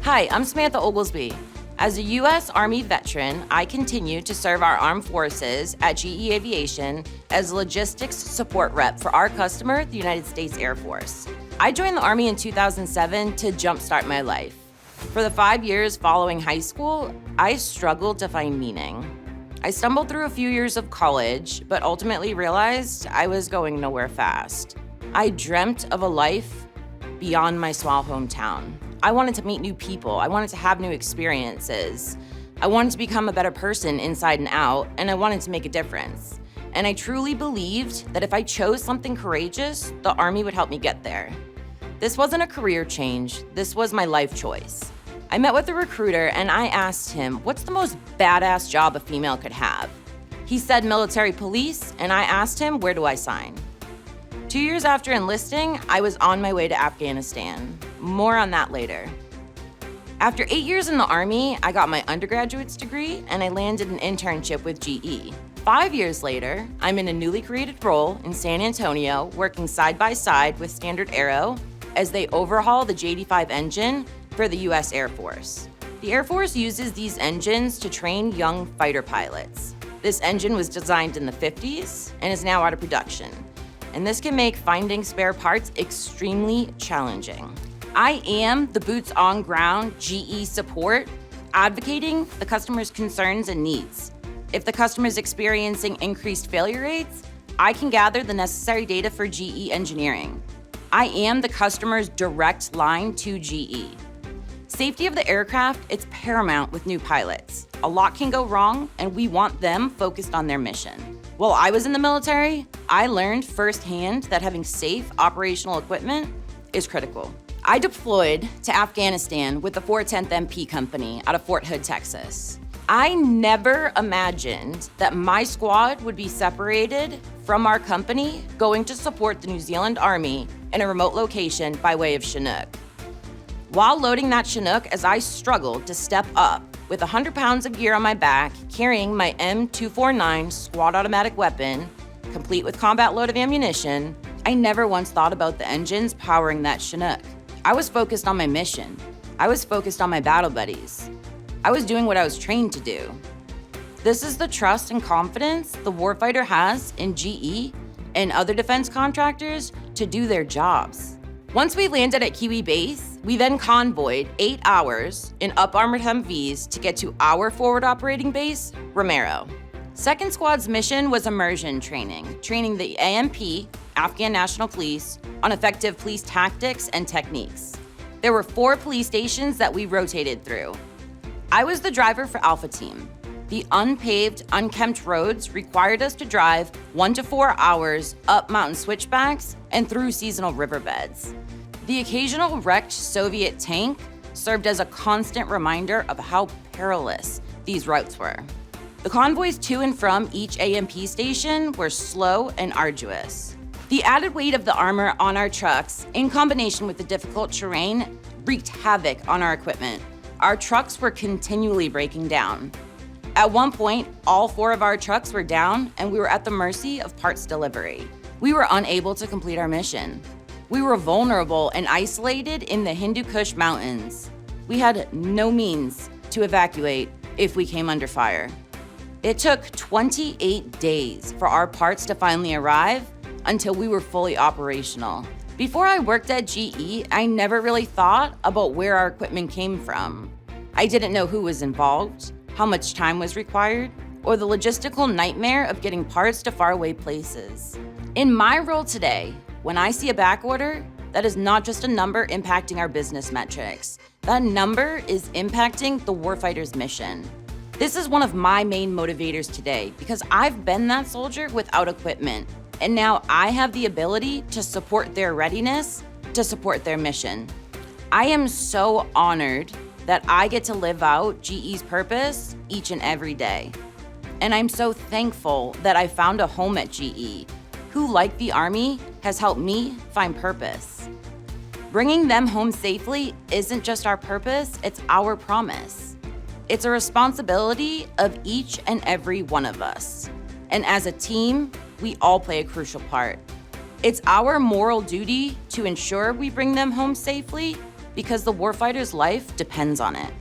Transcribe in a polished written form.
Hi, I'm Samantha Olgesby. As a U.S. Army veteran, I continue to serve our armed forces at GE Aviation as logistics support rep for our customer, the United States Air Force. I joined the Army in 2007 to jumpstart my life. For the 5 years following high school, I struggled to find meaning. I stumbled through a few years of college, but ultimately realized I was going nowhere fast. I dreamt of a life beyond my small hometown. I wanted to meet new people. I wanted to have new experiences. I wanted to become a better person inside and out, and I wanted to make a difference. And I truly believed that if I chose something courageous, the Army would help me get there. This wasn't a career change. This was my life choice. I met with a recruiter and I asked him, what's the most badass job a female could have? He said military police, and I asked him, where do I sign? 2 years after enlisting, I was on my way to Afghanistan. More on that later. After 8 years in the Army, I got my undergraduate's degree and I landed an internship with GE. 5 years later, I'm in a newly created role in San Antonio, working side by side with Standard Aero as they overhaul the J-85 engine for the US Air Force. The Air Force uses these engines to train young fighter pilots. This engine was designed in the 50s and is now out of production. And this can make finding spare parts extremely challenging. I am the boots on ground GE support, advocating the customer's concerns and needs. If the customer is experiencing increased failure rates, I can gather the necessary data for GE engineering. I am the customer's direct line to GE. Safety of the aircraft, it's paramount with new pilots. A lot can go wrong, and we want them focused on their mission. While I was in the military, I learned firsthand that having safe operational equipment is critical. I deployed to Afghanistan with the 410th MP Company out of Fort Hood, Texas. I never imagined that my squad would be separated from our company going to support the New Zealand Army in a remote location by way of Chinook. While loading that Chinook, as I struggled to step up with 100 pounds of gear on my back, carrying my M249 squad automatic weapon, complete with combat load of ammunition, I never once thought about the engines powering that Chinook. I was focused on my mission. I was focused on my battle buddies. I was doing what I was trained to do. This is the trust and confidence the warfighter has in GE and other defense contractors to do their jobs. Once we landed at Kiwi Base, we then convoyed 8 hours in up-armored Humvees to get to our forward operating base, Romero. Second Squad's mission was immersion training, training the ANP, Afghan National Police, on effective police tactics and techniques. There were 4 police stations that we rotated through. I was the driver for Alpha Team. The unpaved, unkempt roads required us to drive 1 to 4 hours up mountain switchbacks and through seasonal riverbeds. The occasional wrecked Soviet tank served as a constant reminder of how perilous these routes were. The convoys to and from each AMP station were slow and arduous. The added weight of the armor on our trucks, in combination with the difficult terrain, wreaked havoc on our equipment. Our trucks were continually breaking down. At one point, all 4 of our trucks were down and we were at the mercy of parts delivery. We were unable to complete our mission. We were vulnerable and isolated in the Hindu Kush Mountains. We had no means to evacuate if we came under fire. It took 28 days for our parts to finally arrive until we were fully operational. Before I worked at GE, I never really thought about where our equipment came from. I didn't know who was involved, how much time was required, or the logistical nightmare of getting parts to faraway places. In my role today, when I see a back order, that is not just a number impacting our business metrics. That number is impacting the warfighter's mission. This is one of my main motivators today because I've been that soldier without equipment, and now I have the ability to support their readiness, to support their mission. I am so honored that I get to live out GE's purpose each and every day. And I'm so thankful that I found a home at GE, who, like the Army, has helped me find purpose. Bringing them home safely isn't just our purpose, it's our promise. It's a responsibility of each and every one of us. And as a team, we all play a crucial part. It's our moral duty to ensure we bring them home safely, because the warfighter's life depends on it.